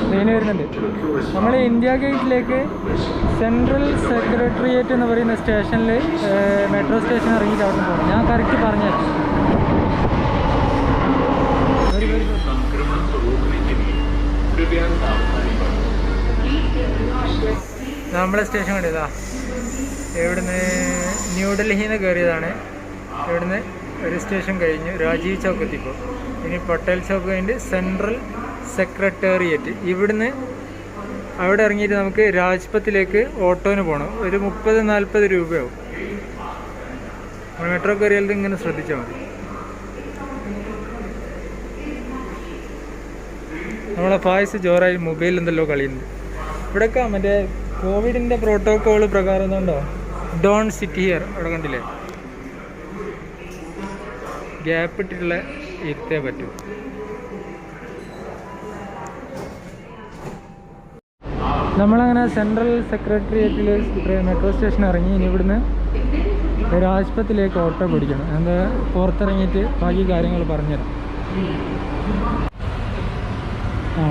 Train വരുന്നുണ്ട്. നമ്മൾ India ഗേറ്റിലേക്ക് സെൻട്രൽ സെക്രട്ടേറിയറ്റ് എന്ന് പറയുന്ന സ്റ്റേഷനിൽ മെട്രോ സ്റ്റേഷൻ ഇറങ്ങിയിട്ട് അവിടെ പോകണം. ഞാൻ കറക്റ്റ് പറഞ്ഞുതരാം. നമ്മളെ സ്റ്റേഷൻ കണ്ടതാ. ഇവിടുന്ന് ന്യൂഡൽഹിയിൽ നിന്ന് കയറിയതാണ്. ഇവിടുന്ന് ഒരു സ്റ്റേഷൻ കഴിഞ്ഞു രാജീവ് ചൗക്ക് എത്തിപ്പോൾ. ഇനി പട്ടേൽ ചൗക്ക് കഴിഞ്ഞ് സെൻട്രൽ സെക്രട്ടേറിയറ്റ്. ഇവിടുന്ന് അവിടെ ഇറങ്ങിയിട്ട് നമുക്ക് രാജ്പത്തിലേക്ക് ഓട്ടോന് പോകണം. ഒരു 30-40 രൂപയാവും. മെട്രോ കയറിയാൽ ഇങ്ങനെ ശ്രദ്ധിച്ചാൽ മതി. നമ്മളെ ഫായ്സ് ജോറായി മൊബൈലിൽ എന്തെല്ലോ കളിയുണ്ട്. ഇവിടെയൊക്കെ മറ്റേ കോവിഡിൻ്റെ പ്രോട്ടോക്കോൾ പ്രകാരം എന്നുണ്ടോ ഡോൺ സിറ്റ് ഹിയർ അവിടെ കണ്ടില്ലേ, ഗ്യാപ്പ് ഇട്ടിട്ടുള്ള ഇരുത്തേ പറ്റൂ. നമ്മളങ്ങനെ സെൻട്രൽ സെക്രട്ടേറിയറ്റിൽ മെട്രോ സ്റ്റേഷൻ ഇറങ്ങി. ഇനി ഇവിടുന്ന് രാജ്പത്തിലേക്ക് ഓട്ടോ പിടിക്കണം. എന്താ പുറത്തിറങ്ങിയിട്ട് ബാക്കി കാര്യങ്ങൾ പറഞ്ഞുതരാം.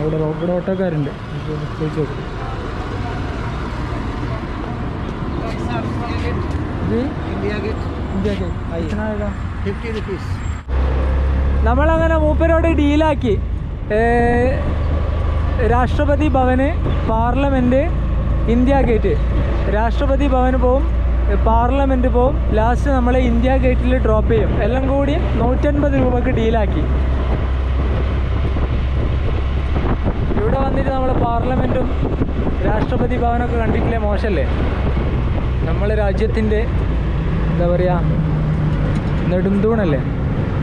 ഇവിടെ ഓട്ടോക്കാരുണ്ട്, ചോദിച്ചു നോക്കും. നമ്മളങ്ങനെ മൂപ്പരോട് ഡീലാക്കി. രാഷ്ട്രപതി ഭവന്, പാർലമെൻറ്റ്, ഇന്ത്യ ഗേറ്റ്. രാഷ്ട്രപതി ഭവന് പോവും, പാർലമെൻറ്റ് പോവും, ലാസ്റ്റ് നമ്മളെ ഇന്ത്യ ഗേറ്റിൽ ഡ്രോപ്പ് ചെയ്യും. എല്ലാം കൂടി 150 രൂപക്ക് ഡീലാക്കി. ഇവിടെ വന്നിട്ട് നമ്മൾ പാർലമെൻറ്റും രാഷ്ട്രപതി ഭവനൊക്കെ കണ്ടിട്ടില്ലേ, മോശമല്ലേ? നമ്മളെ രാജ്യത്തിൻ്റെ എന്താ പറയുക, നെടുന്തൂണല്ലേ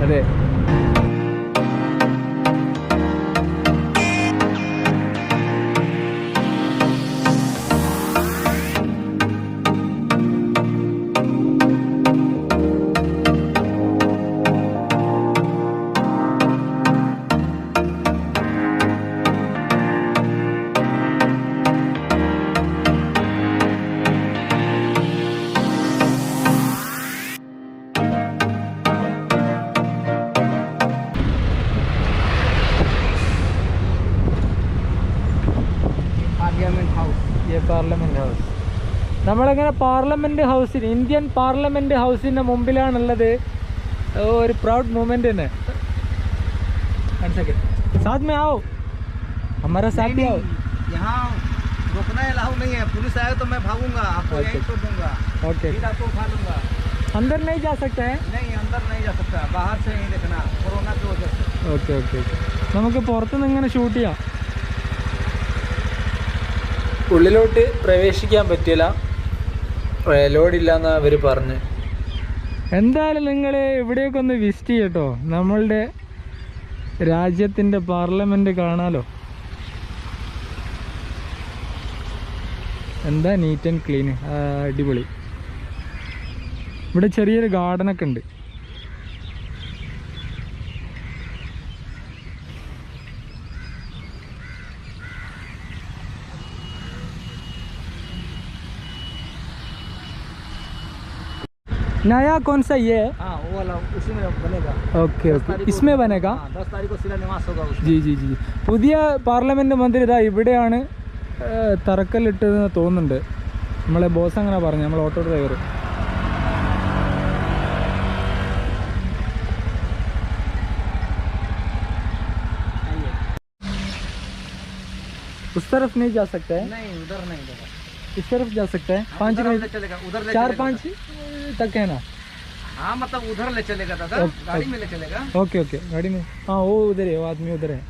അതെ. Parliament house. നമ്മളങ്ങനെ പാർലമെൻറ്റ് ഹൗസിന്, ഇന്ത്യൻ പാർലമെൻറ്റ് ഹൗസിൻ്റെ മുമ്പിലാണുള്ളത്. ഒരു പ്രൗഡ് മൂമെൻ്റ് തന്നെ. वन सेकंड साथ में आओ, हमारा साथ भी आओ. यहाँ रुकना अलाउ नहीं है, पुलिस आए तो मैं भागूंगा, आपको यहीं छोड़ दूंगा. ओके, फिर आपको उठा लूंगा. अंदर नहीं जा सकते हैं? नहीं, अंदर नहीं जा सकता, बाहर से ही देखना, कोरोना की वजह से. Okay okay okay. നമുക്ക് പുറത്തുനിന്ന് ഇങ്ങനെ ഷൂട്ട് ചെയ്യാം. ഉള്ളിലോട്ട് പ്രവേശിക്കാൻ പറ്റില്ല, ലോഡില്ലാന്ന് അവർ പറഞ്ഞ്. എന്തായാലും നിങ്ങൾ ഇവിടെയൊക്കെ ഒന്ന് വിസിറ്റ് ചെയ്യട്ടോ. നമ്മളുടെ രാജ്യത്തിൻ്റെ പാർലമെൻറ്റ് കാണാലോ. എന്താ നീറ്റ് ആൻഡ് ക്ലീൻ, അടിപൊളി. ഇവിടെ ചെറിയൊരു ഗാർഡനൊക്കെ ഉണ്ട്. नया कौन सा ये है? हाँ, वो वाला उसी में बनेगा. ओके ओके, इसमें बनेगा. 10 तारीख को शिलान्यास होगा उसमें. जी जी जी. പുതിയ പാർലമെൻറ്റ് മന്ദിരം ഇതാ ഇവിടെയാണ് തറക്കല്ലിട്ടതെന്ന് തോന്നുന്നുണ്ട്. നമ്മളെ ബോസ് അങ്ങനെ പറഞ്ഞു, നമ്മൾ ഓട്ടോ ഡ്രൈവർ. उस तरफ नहीं जा सकते हैं? नहीं, उधर नहीं देगा. इस तरफ जा सकते हैं. 5 मिनट चलेगा, उधर ले 4-5 तक है ना? हाँ, मतलब उधर ले चलेगा दादा, गाड़ी में ले चलेगा. ओके ओके, गाड़ी में. हाँ, वो उधर है, वो आदमी उधर है.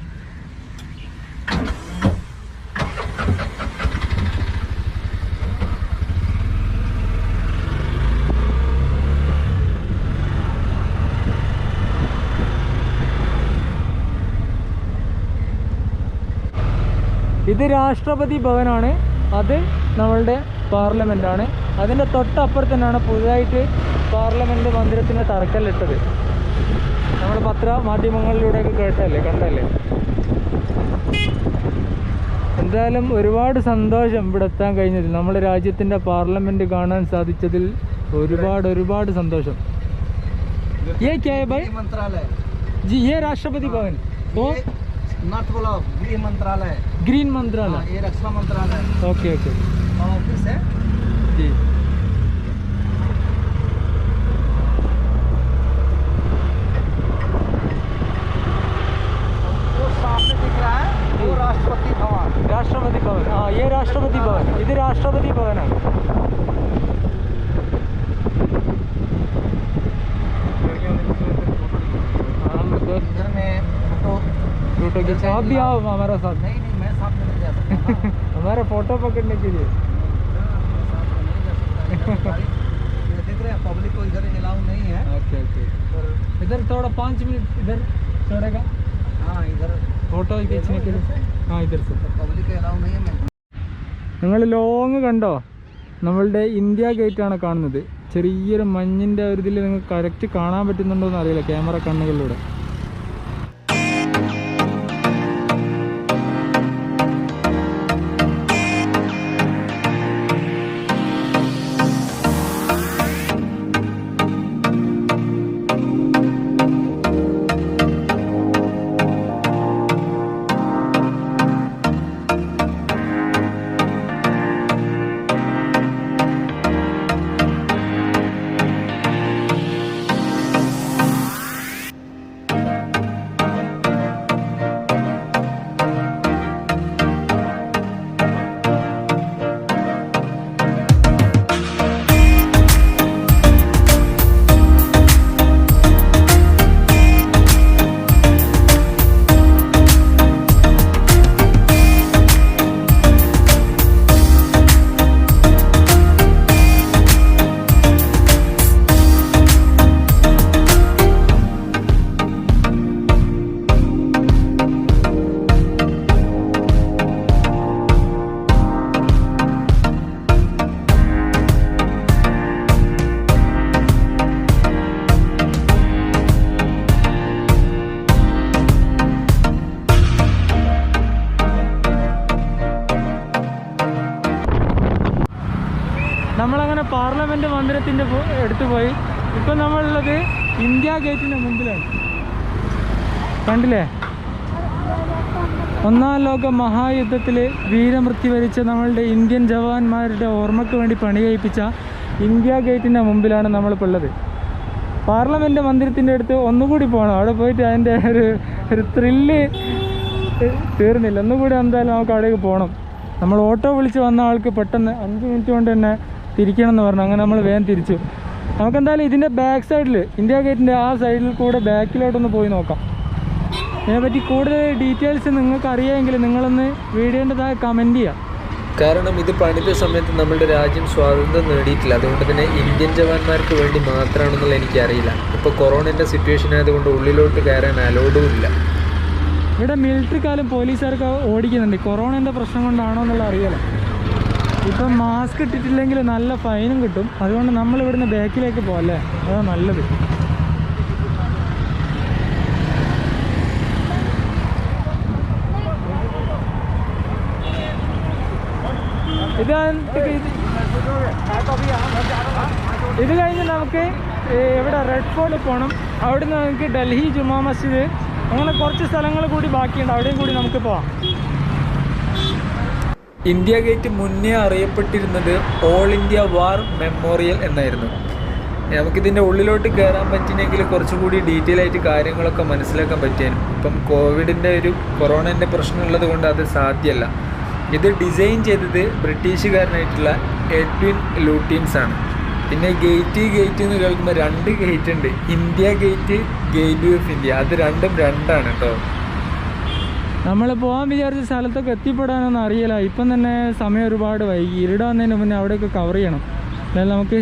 ഇത് രാഷ്ട്രപതി ഭവനാണ്, അത് നമ്മളുടെ പാർലമെൻറ്റാണ്. അതിൻ്റെ തൊട്ടപ്പുറത്ത് തന്നെയാണ് പുതുതായിട്ട് പാർലമെൻറ്റ് മന്ദിരത്തിന് തറക്കല്ലിട്ടത്. നമ്മൾ പത്രമാധ്യമങ്ങളിലൂടെയൊക്കെ കേട്ടല്ലേ, കണ്ടല്ലേ. എന്തായാലും ഒരുപാട് സന്തോഷം ഇവിടെ എത്താൻ കഴിഞ്ഞതിൽ, നമ്മുടെ രാജ്യത്തിൻ്റെ പാർലമെൻറ്റ് കാണാൻ സാധിച്ചതിൽ ഒരുപാട് സന്തോഷം. ये क्या है भाई? मंत्रालय जी, ये राष्ट्रपति भवन. तो नॉर्थ ब्लॉक गृह मंत्रालय। ग्रीन मंत्रालय। हाँ, ये रक्षा मंत्रालय। ओके ओके ऑफिस है जी। वो सामने दिख रहा है वो राष्ट्रपति भवन। राष्ट्रपति भवन, हाँ ये राष्ट्रपति भवन, ഇത് രാഷ്ട്രപതി ഭവനാണ്. इधर में फोटो खींचा, आप भी आओ हमारा साथ. नहीं नहीं मैं साथ में नहीं जा सकता। हमारा फोटो पकड़ने के लिए. ये देख रहे हैं पब्लिक को इधर अलाउ नहीं है। ओके ओके इधर थोड़ा 5 मिनट इधर छोड़ेगा हाँ इधर फोटो खींचने के लिए. हाँ इधर से पब्लिक को अलाउ नहीं है। मैं നിങ്ങൾ ലോങ് കണ്ടോ? നമ്മളുടെ ഇന്ത്യ ഗേറ്റാണ് കാണുന്നത്. ചെറിയൊരു മഞ്ഞിൻ്റെ ഒരു ഇതിൽ നിങ്ങൾക്ക് കറക്റ്റ് കാണാൻ പറ്റുന്നുണ്ടോ എന്ന് അറിയില്ല ക്യാമറ കണ്ണുകളിലൂടെ. നമ്മളങ്ങനെ പാർലമെൻറ്റ് മന്ദിരത്തിൻ്റെ അടുത്ത് പോയി. ഇപ്പം നമ്മളുള്ളത് ഇന്ത്യ ഗേറ്റിൻ്റെ മുമ്പിലാണ്. കണ്ടില്ലേ? ഒന്നാം ലോക മഹായുദ്ധത്തിൽ വീരമൃത്യു വരിച്ച നമ്മളുടെ ഇന്ത്യൻ ജവാന്മാരുടെ ഓർമ്മയ്ക്ക് വേണ്ടി പണി കഴിപ്പിച്ച ഇന്ത്യ ഗേറ്റിൻ്റെ മുമ്പിലാണ് നമ്മളിപ്പോൾ ഉള്ളത്. പാർലമെൻറ്റ് മന്ദിരത്തിൻ്റെ അടുത്ത് ഒന്നുകൂടി പോകണം. അവിടെ പോയിട്ട് അതിൻ്റെ ഒരു ത്രില്ല് തീർന്നില്ല. ഒന്നുകൂടി എന്തായാലും നമുക്ക് അവിടേക്ക് പോകണം. നമ്മൾ ഓട്ടോ വിളിച്ച് വന്ന ആൾക്ക് പെട്ടെന്ന് 5 മിനിറ്റ് കൊണ്ട് തന്നെ തിരിക്കണം എന്ന് പറഞ്ഞു. അങ്ങനെ നമ്മൾ വേഗം തിരിച്ചു. നമുക്കെന്തായാലും ഇതിൻ്റെ ബാക്ക് സൈഡിൽ ഇന്ത്യ ഗേറ്റിൻ്റെ ആ സൈഡിൽ കൂടെ ബാക്കിലോട്ടൊന്ന് പോയി നോക്കാം. ഇതിനെപ്പറ്റി കൂടുതൽ ഡീറ്റെയിൽസ് നിങ്ങൾക്ക് അറിയാമെങ്കിൽ നിങ്ങളൊന്ന് വീഡിയോൻ്റെതായ കമൻറ്റ് ചെയ്യുക. കാരണം ഇത് പണിത സമയത്ത് നമ്മുടെ രാജ്യം സ്വാതന്ത്ര്യം നേടിയിട്ടില്ല. അതുകൊണ്ട് തന്നെ ഇന്ത്യൻ ജവാന്മാർക്ക് വേണ്ടി മാത്രമാണെന്നുള്ള എനിക്കറിയില്ല. ഇപ്പോൾ കൊറോണൻ്റെ സിറ്റുവേഷൻ ആയതുകൊണ്ട് ഉള്ളിലോട്ട് കയറാൻ അലോഡും ഇല്ല. ഇവിടെ മിലിറ്ററിക്കാരും പോലീസുകാർക്ക് ഓടിക്കുന്നുണ്ട്. കൊറോണൻ്റെ പ്രശ്നം കൊണ്ടാണോ എന്നുള്ള അറിയില്ല. ഇപ്പം മാസ്ക് ഇട്ടിട്ടില്ലെങ്കിൽ നല്ല ഫൈനും കിട്ടും. അതുകൊണ്ട് നമ്മൾ ഇവിടുന്ന് ബാക്കിലേക്ക് പോകല്ലേ, അതാണ് നല്ലത്. ഇത് കഴിഞ്ഞ് നമുക്ക് ഇവിടെ റെഡ് ഫോർട്ടിൽ പോകണം. അവിടുന്ന് നമുക്ക് ഡൽഹി ജുമാ മസ്ജിദ് അങ്ങനെ കുറച്ച് സ്ഥലങ്ങൾ കൂടി ബാക്കിയുണ്ട്. അവിടെയും കൂടി നമുക്ക് പോവാം. ഇന്ത്യ ഗേറ്റ് മുന്നേ അറിയപ്പെട്ടിരുന്നത് ഓൾ ഇന്ത്യ വാർ മെമ്മോറിയൽ എന്നായിരുന്നു. നമുക്കിതിൻ്റെ ഉള്ളിലോട്ട് കയറാൻ പറ്റിയെങ്കിൽ കുറച്ചുകൂടി ഡീറ്റെയിൽ ആയിട്ട് കാര്യങ്ങളൊക്കെ മനസ്സിലാക്കാൻ പറ്റിയാലും ഇപ്പം കൊറോണൻ്റെ പ്രശ്നമുള്ളത് കൊണ്ട് അത് സാധ്യമല്ല. ഇത് ഡിസൈൻ ചെയ്തത് ബ്രിട്ടീഷുകാരനായിട്ടുള്ള എഡ്വിൻ ലൂട്ടിൻസ് ആണ്. പിന്നെ ഗേറ്റ് എന്ന് കേൾക്കുമ്പോൾ 2 ഗേറ്റ് ഉണ്ട്. India gate, gate way of India. അത് രണ്ടും രണ്ടാണ് കേട്ടോ. നമ്മൾ പോകാൻ വിചാരിച്ച സ്ഥലത്തൊക്കെ എത്തിപ്പെടാനൊന്നും അറിയില്ല. ഇപ്പം തന്നെ സമയം ഒരുപാട് വൈകി. ഇരുടാവുന്നതിന് മുന്നേ അവിടെയൊക്കെ കവർ ചെയ്യണം. എന്നാലും നമുക്ക്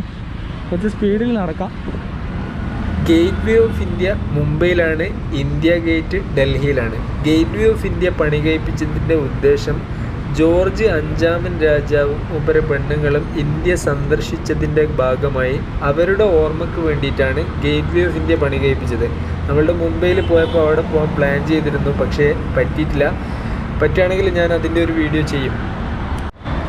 കുറച്ച് സ്പീഡിൽ നടക്കാം. ഗേറ്റ് വേ ഓഫ് ഇന്ത്യ മുംബൈയിലാണ്, ഇന്ത്യ ഗേറ്റ് ഡൽഹിയിലാണ്. ഗേറ്റ് വേ ഓഫ് ഇന്ത്യ പണി കഴിപ്പിച്ചതിൻ്റെ ഉദ്ദേശം ജോർജ് 5ാമൻ രാജാവും ഉപര പെണ്ണുങ്ങളും ഇന്ത്യ സന്ദർശിച്ചതിൻ്റെ ഭാഗമായി അവരുടെ ഓർമ്മയ്ക്ക് വേണ്ടിയിട്ടാണ് ഗേറ്റ് വേ ഓഫ് ഇന്ത്യ പണി കഴിപ്പിച്ചത്. നമ്മളുടെ മുംബൈയിൽ പോയപ്പോൾ അവിടെ പോകാൻ പ്ലാൻ ചെയ്തിരുന്നു, പക്ഷേ പറ്റിയിട്ടില്ല. പറ്റുകയാണെങ്കിൽ ഞാൻ അതിൻ്റെ ഒരു വീഡിയോ ചെയ്യും.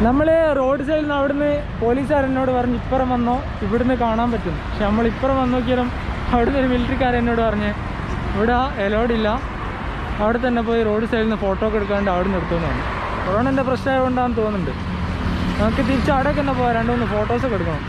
നമ്മൾ റോഡ് സൈഡിൽ നിന്ന് അവിടുന്ന് പോലീസുകാരെന്നോട് പറഞ്ഞ് ഇപ്പുറം വന്നോ, ഇവിടുന്ന് കാണാൻ പറ്റും. പക്ഷെ നമ്മൾ ഇപ്പുറം വന്ന് നോക്കിയാലും അവിടുന്ന് ഒരു മിലിറ്ററിക്കാരൻ എന്നോട് പറഞ്ഞ് ഇവിടെ അലോഡില്ല, അവിടെ തന്നെ പോയി റോഡ് സൈഡിൽ നിന്ന് ഫോട്ടോ ഒക്കെ എടുക്കാണ്ട് അവിടെ നിന്ന് എടുത്തുകൊണ്ടാണ്. കൊറോണൻ്റെ പ്രശ്നമായതുകൊണ്ടാണെന്ന് തോന്നുന്നുണ്ട്. നമുക്ക് തിരിച്ച് അവിടേക്ക് തന്നെ പോകാം, 2-3 ഫോട്ടോസൊക്കെ എടുക്കണം.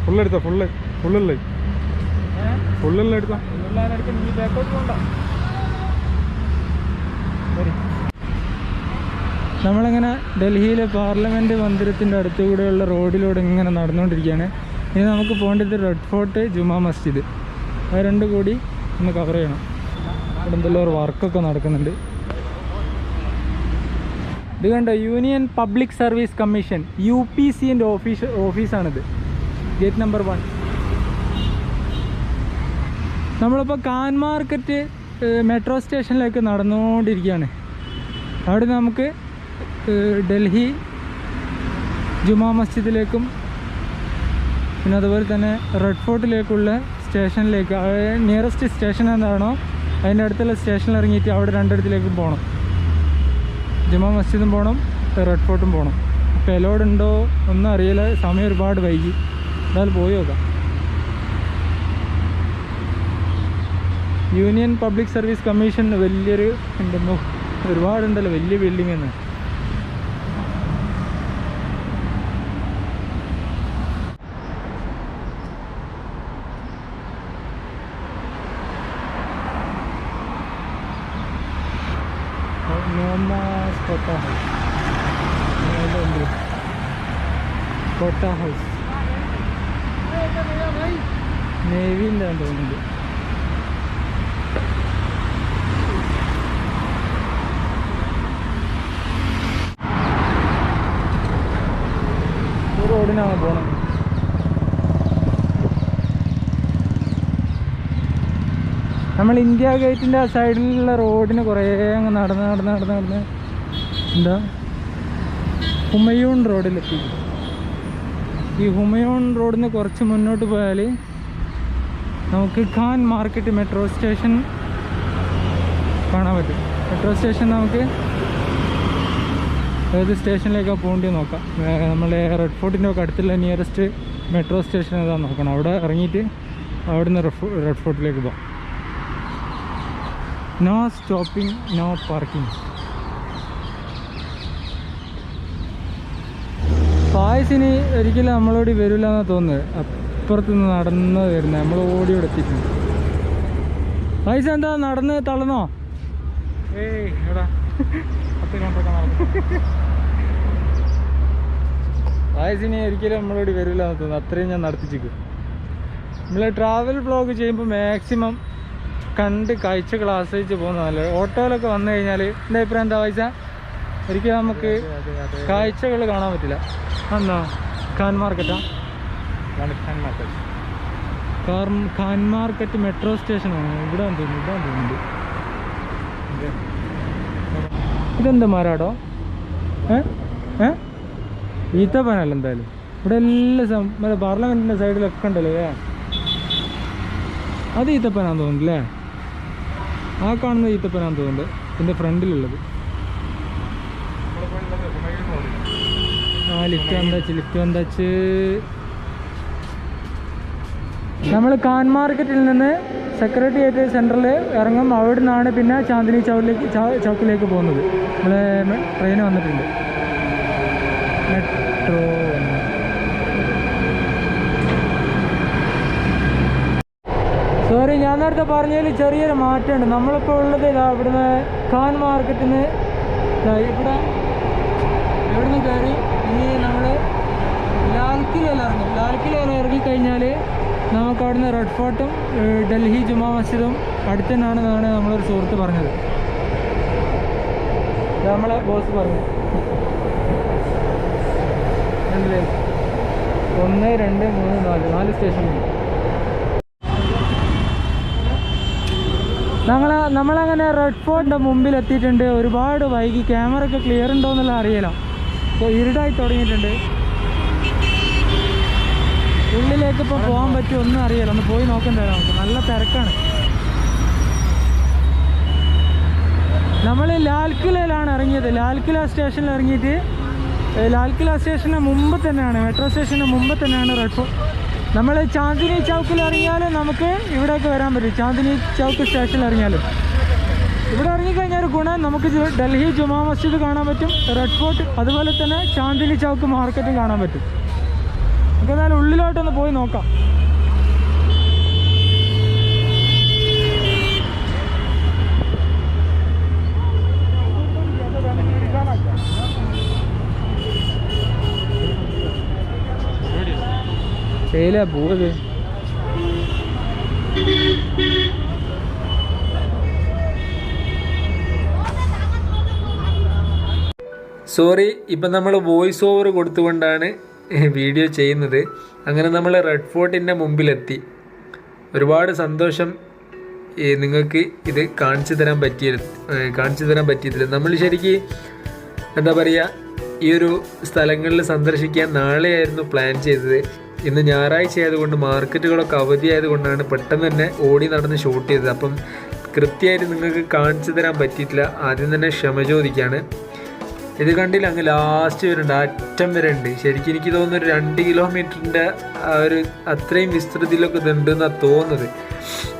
ഫുള്ളെടുത്തോ? ഫുള്ളല്ലേ എടുത്തോ? നമ്മളിങ്ങനെ ഡൽഹിയിലെ പാർലമെൻറ്റ് മന്ദിരത്തിൻ്റെ അടുത്തുകൂടെയുള്ള റോഡിലൂടെ ഇങ്ങനെ നടന്നുകൊണ്ടിരിക്കുകയാണ്. ഇനി നമുക്ക് പോകേണ്ടത് റെഡ് ഫോർട്ട്, ജുമാ മസ്ജിദ്, അത് രണ്ടും കൂടി ഒന്ന് കവർ ചെയ്യണം. ഇവിടെ എന്തെല്ലാം ഒരു വർക്കൊക്കെ നടക്കുന്നുണ്ട്. ഇത് കണ്ടോ, യൂണിയൻ പബ്ലിക് സർവീസ് കമ്മീഷൻ UPCൻ്റെ ഓഫീസാണിത്. Gate number 1. നമ്മളിപ്പോൾ കാൻ മാർക്കറ്റ് മെട്രോ സ്റ്റേഷനിലേക്ക് നടന്നുകൊണ്ടിരിക്കുകയാണ്. അവിടെ നമുക്ക് ഡൽഹി ജുമാ മസ്ജിദിലേക്കും പിന്നെ അതുപോലെ തന്നെ റെഡ് ഫോർട്ടിലേക്കുള്ള സ്റ്റേഷനിലേക്ക്, നിയറസ്റ്റ് സ്റ്റേഷൻ എന്താണോ അതിൻ്റെ അടുത്തുള്ള സ്റ്റേഷനിൽ ഇറങ്ങിയിട്ട് അവിടെ രണ്ടിടത്തിലേക്കും പോകണം. ജുമാ മസ്ജിദും പോകണം, റെഡ് ഫോർട്ടും പോകണം. അപ്പോൾ എലോഡ് ഉണ്ടോ ഒന്നും അറിയില്ല, സമയം ഒരുപാട് വൈകി. എന്തായാലും പോയി നോക്കാം. യൂണിയൻ പബ്ലിക് സർവീസ് കമ്മീഷൻ വലിയൊരു ഉണ്ടെന്നോ, ഒരുപാടുണ്ടല്ലോ, വലിയ ബിൽഡിംഗ് തന്നെ. കോട്ട ഹൗസ് നേവിൻ്റെ തോന്നുന്നുണ്ട്. ഈ റോഡിനാണ് പോകണം. നമ്മൾ ഇന്ത്യ ഗേറ്റിൻ്റെ ആ സൈഡിലുള്ള റോഡിന് കുറേ അങ്ങ് നടന്ന് എന്താ ഹുമയൂൺ റോഡിലെത്തി. ഈ ഹുമയൂൺ റോഡിൽ നിന്ന് കുറച്ച് മുന്നോട്ട് പോയാൽ നമുക്ക് ഖാൻ മാർക്കറ്റ് മെട്രോ സ്റ്റേഷൻ കാണാൻ പറ്റും. മെട്രോ സ്റ്റേഷൻ നമുക്ക് ഏത് സ്റ്റേഷനിലേക്കാണ് പോകേണ്ടത് നോക്കാം. നമ്മളെ റെഡ് ഫോർട്ടിൻ്റെ ഒക്കെ അടുത്തുള്ള നിയറസ്റ്റ് മെട്രോ സ്റ്റേഷൻ ഏതാ നോക്കണം. അവിടെ ഇറങ്ങിയിട്ട് അവിടെ നിന്ന് റെഡ് ഫോർട്ടിലേക്ക് പോകാം. No stopping, no parking. ഫായ്സിന് ഒരിക്കലും നമ്മളോട് വരില്ല എന്നാണ് തോന്നുന്നത്. അപ്പുറത്തുനിന്ന് നടന്ന് വരുന്നത്, നമ്മൾ ഓടി ഇവിടെ എത്തിയിട്ടുണ്ട്. ഫായ്സ് എന്താ നടന്ന് തളർന്നോ? എടാ 10 കിലോമീറ്റർ നടന്നു. ഫായ്സിന് ഒരിക്കലും നമ്മളോട് വരില്ല എന്ന് തോന്നുന്നു. അത്രയും ഞാൻ നടത്തിച്ചിരിക്കും. നമ്മൾ ട്രാവൽ വ്ളോഗ് ചെയ്യുമ്പോൾ മാക്സിമം കണ്ട് കാഴ്ചകൾ ആശ്രയിച്ച് പോകുന്നതല്ലേ. ഓട്ടോയിലൊക്കെ വന്നു കഴിഞ്ഞാൽ എൻ്റെ അഭിപ്രായം എന്താ പൈസ, ഒരിക്കലും നമുക്ക് കാഴ്ചകൾ കാണാൻ പറ്റില്ല. എന്നാ ഖാൻ മാർക്കറ്റാ? ഖാൻ മാർക്കറ്റ് മെട്രോ സ്റ്റേഷനാണ്. ഇവിടെ തോന്നുന്നുണ്ട്. ഇതെന്താ മരാടോ? ഈത്തപ്പനല്ല എന്തായാലും. ഇവിടെ എല്ലാ പാർലമെൻറ്റിൻ്റെ സൈഡിലൊക്കെ ഉണ്ടല്ലോ. അത് ഈത്തപ്പനാന്ന് തോന്നുന്നില്ലേ? ആ കാണുന്ന ഈത്തപ്പനാന്ന് തോന്നുന്നുണ്ട്. ഇതിൻ്റെ ഫ്രണ്ടിലുള്ളത്. ലിഫ്റ്റ് വந்தாച്ച്. നമ്മൾ ഖാൻ മാർക്കറ്റിൽ നിന്ന് സെക്രട്ടേറിയറ്റ് സെൻറ്ററിൽ ഇറങ്ങും. അവിടെ നിന്നാണ് പിന്നെ ചാന്ദിനി ചൗക്കിലേക്ക് പോകുന്നത്. നമ്മളെ ട്രെയിൻ വന്നിട്ടുണ്ട്, മെട്രോ. സോറി, ഞാൻ നേരത്തെ പറഞ്ഞതിൽ ചെറിയൊരു മാറ്റമുണ്ട്. നമ്മളിപ്പോൾ ഉള്ളത് ഇവിടുന്ന് ഖാൻ മാർക്കറ്റിൽ നിന്ന് ഇവിടുന്ന് കയറി ഇനി നമ്മൾ ലാൽ കിലയിൽ ഇറങ്ങിക്കഴിഞ്ഞാൽ നമുക്ക് അവിടുന്ന് റെഡ് ഫോർട്ടും ഡൽഹി ജുമാ മസ്ജിദും അടുത്ത് തന്നെയാണെന്നാണ് നമ്മളൊരു സുഹൃത്ത് പറഞ്ഞത്. നമ്മളെ ബോസ് പറഞ്ഞു. 1, 2, 3, 4 സ്റ്റേഷനുണ്ട്. നമ്മളങ്ങനെ റെഡ് ഫോർട്ടിൻ്റെ മുമ്പിൽ എത്തിയിട്ടുണ്ട്. ഒരുപാട് വൈകി, ക്യാമറ ഒക്കെ ക്ലിയർ ഉണ്ടോ എന്നുള്ള അറിയില്ല. ഇപ്പോൾ ഇരുടായി തുടങ്ങിയിട്ടുണ്ട്. ഉള്ളിലേക്ക് ഇപ്പോൾ പോകാൻ പറ്റുമോ ഒന്നും അറിയില്ല. ഒന്ന് പോയി നോക്കണ്ടേ നമുക്ക്. നല്ല തിരക്കാണ്. നമ്മൾ ലാൽക്കിലയിലാണ് ഇറങ്ങിയത്. ലാൽക്കില സ്റ്റേഷനിൽ ഇറങ്ങിയിട്ട് ലാൽക്കില സ്റ്റേഷന് മുമ്പ് തന്നെയാണ്, മെട്രോ സ്റ്റേഷന് മുമ്പ് തന്നെയാണ് റെഡ് ഫോർട്ട്. നമ്മൾ ചാന്ദിനി ചൗക്കിൽ ഇറങ്ങിയാലും നമുക്ക് ഇവിടേക്ക് വരാൻ പറ്റും. ചാന്ദിനി ചൗക്ക് സ്റ്റേഷനിൽ ഇറങ്ങിയാലും ഇവിടെ ഇറങ്ങിക്കഴിഞ്ഞാൽ ഒരു ഗുണം, നമുക്ക് ഡൽഹി ജുമാ മസ്ജിദ് കാണാൻ പറ്റും, റെഡ് ഫോർട്ട്, അതുപോലെ തന്നെ ചാന്ദിനി ചൗക്ക് മാർക്കറ്റും കാണാൻ പറ്റും. നമുക്ക് എന്തായാലും ഉള്ളിലോട്ടൊന്ന് പോയി നോക്കാം. ശരിയല്ലേ പോവത്. സോറി, ഇപ്പം നമ്മൾ വോയിസ് ഓവർ കൊടുത്തുകൊണ്ടാണ് വീഡിയോ ചെയ്യുന്നത്. അങ്ങനെ നമ്മൾ റെഡ് ഫോർട്ടിൻ്റെ മുമ്പിലെത്തി. ഒരുപാട് സന്തോഷം നിങ്ങൾക്ക് ഇത് കാണിച്ചു തരാൻ പറ്റിയതില്ല. നമ്മൾ ശരിക്കും എന്താ പറയുക, ഈ ഒരു സ്ഥലങ്ങളിൽ സന്ദർശിക്കാൻ നാളെയായിരുന്നു പ്ലാൻ ചെയ്തത്. ഇന്ന് ഞായറാഴ്ച ആയതുകൊണ്ട് മാർക്കറ്റുകളൊക്കെ അവധിയായതുകൊണ്ടാണ് പെട്ടെന്ന് തന്നെ ഓടി നടന്ന് ഷൂട്ട് ചെയ്തത്. അപ്പം കൃത്യമായിട്ട് നിങ്ങൾക്ക് കാണിച്ചു തരാൻ പറ്റിയിട്ടില്ല. ആദ്യം തന്നെ ക്ഷമ ചോദിക്കുകയാണ്. ഇത് കണ്ടില്ല, അങ്ങ് ലാസ്റ്റ് വരുന്നുണ്ട്, അറ്റം വരെ ഉണ്ട്. ശരിക്കും എനിക്ക് തോന്നുന്നു ഒരു 2 കിലോമീറ്ററിൻ്റെ ആ ഒരു അത്രയും വിസ്തൃതിയിലൊക്കെ ഇതുണ്ടെന്നാണ് തോന്നുന്നത്.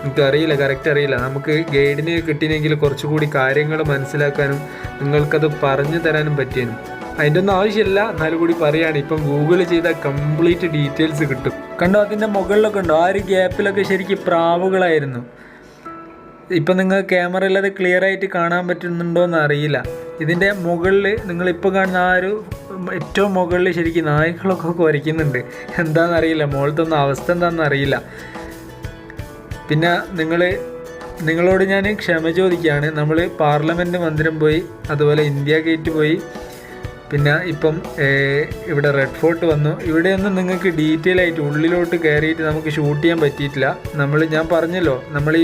എനിക്കറിയില്ല, കറക്റ്റ് അറിയില്ല. നമുക്ക് ഗൈഡിനെ കിട്ടിയെങ്കിൽ കുറച്ചുകൂടി കാര്യങ്ങൾ മനസ്സിലാക്കാനും നിങ്ങൾക്കത് പറഞ്ഞു തരാനും പറ്റിയേനും. അതിൻ്റെ ഒന്നും ആവശ്യമില്ല, എന്നാലും കൂടി പറയുകയാണ്. ഇപ്പം ഗൂഗിൾ ചെയ്താൽ കംപ്ലീറ്റ് ഡീറ്റെയിൽസ് കിട്ടും. കണ്ടോ, അതിൻ്റെ മുകളിലൊക്കെ ഉണ്ടോ, ആ ഒരു ഗ്യാപ്പിലൊക്കെ ശരിക്കും പ്രാവുകളായിരുന്നു. ഇപ്പം നിങ്ങൾ ക്യാമറയിൽ അത് ക്ലിയർ ആയിട്ട് കാണാൻ പറ്റുന്നുണ്ടോ എന്ന് അറിയില്ല. ഇതിൻ്റെ മുകളിൽ നിങ്ങളിപ്പോൾ കാണുന്ന ആ ഒരു ഏറ്റവും മുകളിൽ ശരിക്കും നായ്ക്കളൊക്കെ കുരയ്ക്കുന്നുണ്ട്. എന്താണെന്നറിയില്ല, മുകളിലത്തൊന്നും അവസ്ഥ എന്താണെന്ന് അറിയില്ല. പിന്നെ നിങ്ങളോട് ഞാൻ ക്ഷമ ചോദിക്കുകയാണ്. നമ്മൾ പാർലമെൻറ്റ് മന്ദിരം പോയി, അതുപോലെ ഇന്ത്യ ഗേറ്റ് പോയി, പിന്നെ ഇപ്പം ഇവിടെ റെഡ് ഫോർട്ട് വന്നു. ഇവിടെയൊന്നും നിങ്ങൾക്ക് ഡീറ്റെയിൽ ആയിട്ട് ഉള്ളിലോട്ട് കയറിയിട്ട് നമുക്ക് ഷൂട്ട് ചെയ്യാൻ പറ്റിയിട്ടില്ല. ഞാൻ പറഞ്ഞല്ലോ, നമ്മൾ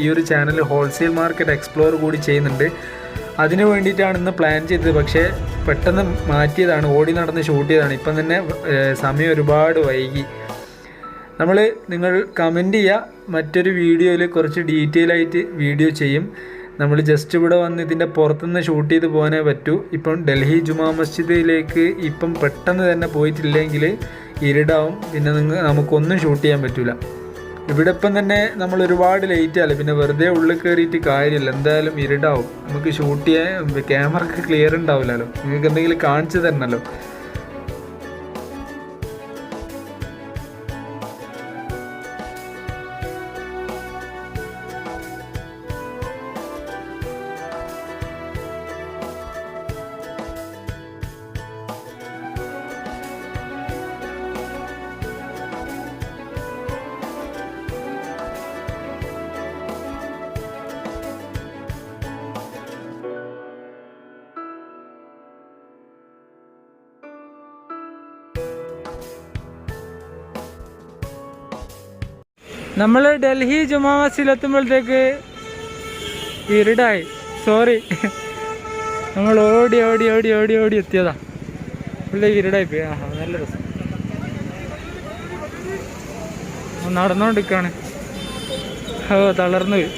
ഈ ഒരു ചാനൽ ഹോൾസെയിൽ മാർക്കറ്റ് എക്സ്പ്ലോർ കൂടി ചെയ്യുന്നുണ്ട്. അതിന് വേണ്ടിയിട്ടാണ് ഇന്ന് പ്ലാൻ ചെയ്തത്. പക്ഷേ പെട്ടെന്ന് മാറ്റിയതാണ്, ഓടി നടന്ന് ഷൂട്ട് ചെയ്തതാണ്. ഇപ്പം തന്നെ സമയം ഒരുപാട് വൈകി. നിങ്ങൾ കമൻറ്റ് ചെയ്യുക, മറ്റൊരു വീഡിയോയിൽ കുറച്ച് ഡീറ്റെയിൽ ആയിട്ട് വീഡിയോ ചെയ്യും. നമ്മൾ ജസ്റ്റ് ഇവിടെ വന്ന് ഇതിൻ്റെ പുറത്തുനിന്ന് ഷൂട്ട് ചെയ്ത് പോകാനേ പറ്റൂ. ഇപ്പം ഡൽഹി ജുമാ മസ്ജിദിലേക്ക് ഇപ്പം പെട്ടെന്ന് തന്നെ പോയിട്ടില്ലെങ്കിൽ ഇരുടാവും. പിന്നെ നമുക്കൊന്നും ഷൂട്ട് ചെയ്യാൻ പറ്റില്ല. ഇവിടെ ഇപ്പം തന്നെ നമ്മൾ ഒരുപാട് ലേറ്റ് ആവില്ല. പിന്നെ വെറുതെ ഉള്ളിൽ കയറിയിട്ട് കാര്യമില്ല, എന്തായാലും ഇരുടാവും. നമുക്ക് ഷൂട്ട് ചെയ്യാൻ ക്യാമറക്ക് ക്ലിയർ ഉണ്ടാവില്ലല്ലോ. നിങ്ങൾക്ക് എന്തെങ്കിലും കാണിച്ചു തരണമല്ലോ. നമ്മൾ ഡൽഹി ജുമാ മസ്ജിദിൽ എത്തുമ്പോഴത്തേക്ക് ഇരുടായി. സോറി, നമ്മൾ ഓടി ഓടി ഓടി ഓടി ഓടി എത്തിയതാ. ഇവിടെ ഇരുടായി പോയി. നല്ല രസം. നടന്നുകൊണ്ടിരിക്കുകയാണ്. തളർന്നു പോയി.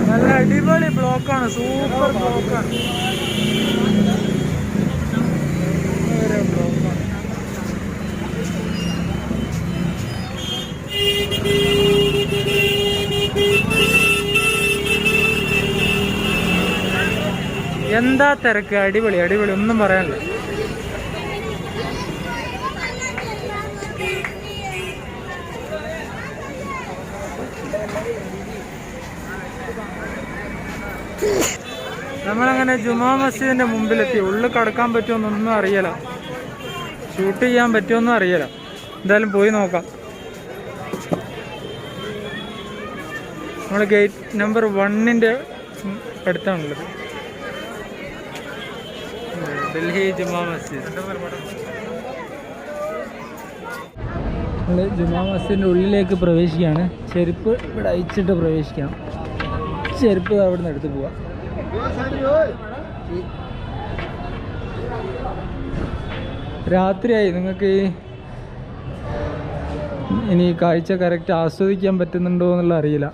നല്ല അടിപൊളി ബ്ലോക്കാണ്, സൂപ്പർ ബ്ലോക്കാണ്. എന്താ തിരക്ക്, അടിപൊളി അടിപൊളി, ഒന്നും പറയാനില്ല. നമ്മളങ്ങനെ ജുമാ മസ്ജിദിന്റെ മുമ്പിലെത്തി. ഉള്ളിൽ കടക്കാൻ പറ്റുമെന്നൊന്നും അറിയില്ല, ഷൂട്ട് ചെയ്യാൻ പറ്റുമെന്നും അറിയില്ല. എന്തായാലും പോയി നോക്കാം. നമ്മൾ ഗേറ്റ് നമ്പർ 1ന്റെ അടുത്താണുള്ളത്. ഡൽഹി ജുമാ മസ്ജിദ്. നമ്മൾ ജുമാ മസ്ജിദിൻ്റെ ഉള്ളിലേക്ക് പ്രവേശിക്കുകയാണ്. ചെരുപ്പ് ഇവിടെ അയച്ചിട്ട് പ്രവേശിക്കാം. ചെരുപ്പ് അവിടെ നിന്ന് എടുത്ത് പോവാം. രാത്രിയായി. നിങ്ങൾക്ക് ഇനി കാഴ്ച കറക്റ്റ് ആസ്വദിക്കാൻ പറ്റുന്നുണ്ടോ എന്നുള്ള അറിയില്ല.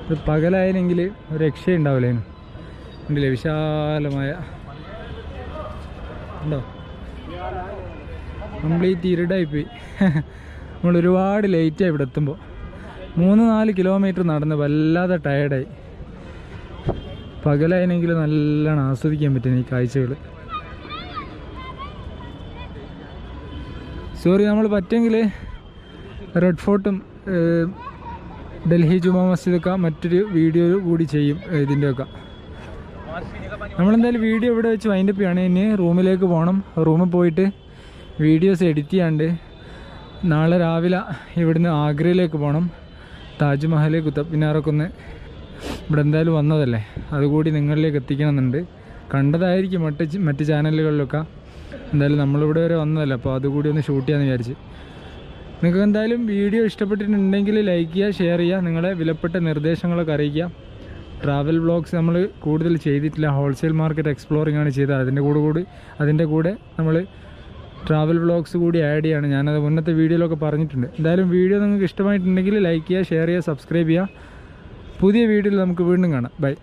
ഇത് പകലായെങ്കിൽ ഒരു രക്ഷയുണ്ടാവില്ലേനു. ഉണ്ടല്ലേ വിശാലമായ ഉണ്ടോ, കംപ്ലീറ്റ് ഇരുടായിപ്പോയി. നമ്മൾ ഒരുപാട് ലേറ്റായി ഇവിടെ എത്തുമ്പോൾ. 3-4 കിലോമീറ്റർ നടന്ന് വല്ലാതെ ടയർഡായി. പകലായെങ്കിൽ നല്ലോണം ആസ്വദിക്കാൻ പറ്റും ഈ കാഴ്ചകൾ. സോറി, നമ്മൾ പറ്റുമെങ്കിൽ റെഡ് ഫോർട്ടും ഡൽഹി ജുമാ മസ്ജിദൊക്കെ മറ്റൊരു വീഡിയോ കൂടി ചെയ്യും. ഇതിൻ്റെയൊക്കെ നമ്മളെന്തായാലും വീഡിയോ ഇവിടെ വെച്ച് വൈൻഡപ്പ് ചെയ്യാണ്. ഇനി റൂമിലേക്ക് പോകണം. റൂമിൽ പോയിട്ട് വീഡിയോസ് എഡിറ്റ് ചെയ്യാണ്ട് നാളെ രാവിലെ ഇവിടുന്ന് ആഗ്രയിലേക്ക് പോകണം. താജ്മഹൽ, കുത്തബ് മിനാറൊക്കെ ഒന്ന് ഇവിടെ എന്തായാലും വന്നതല്ലേ, അതുകൂടി നിങ്ങളിലേക്ക് എത്തിക്കണമെന്നുണ്ട്. കണ്ടതായിരിക്കും മറ്റ് ചാനലുകളിലൊക്കെ. എന്തായാലും നമ്മളിവിടെ വരെ വന്നതല്ലേ, അപ്പോൾ അതുകൂടി ഒന്ന് ഷൂട്ട് ചെയ്യാമെന്ന് വിചാരിച്ച്. നിങ്ങൾക്ക് എന്തായാലും വീഡിയോ ഇഷ്ടപ്പെട്ടിട്ടുണ്ടെങ്കിൽ ലൈക്ക് ചെയ്യുക, ഷെയർ ചെയ്യുക, നിങ്ങളെ വിലപ്പെട്ട നിർദ്ദേശങ്ങളൊക്കെ അറിയിക്കുക. ട്രാവൽ വ്ളോഗ്സ് നമ്മൾ കൂടുതൽ ചെയ്തിട്ടില്ല. ഹോൾസെയിൽ മാർക്കറ്റ് എക്സ്പ്ലോറിംഗ് ആണ് ചെയ്തത്. അതിൻ്റെ കൂടെ നമ്മൾ ട്രാവൽ വ്ളോഗ്സ് കൂടി ആഡ് ചെയ്യാണ്. ഞാനത് മുന്നത്തെ വീഡിയോയിലൊക്കെ പറഞ്ഞിട്ടുണ്ട്. എന്തായാലും വീഡിയോ നിങ്ങൾക്ക് ഇഷ്ടമായിട്ടുണ്ടെങ്കിൽ ലൈക്ക് ചെയ്യുക, ഷെയർ ചെയ്യുക, സബ്സ്ക്രൈബ് ചെയ്യുക. പുതിയ വീഡിയോയിൽ നമുക്ക് വീണ്ടും കാണാം. ബൈ.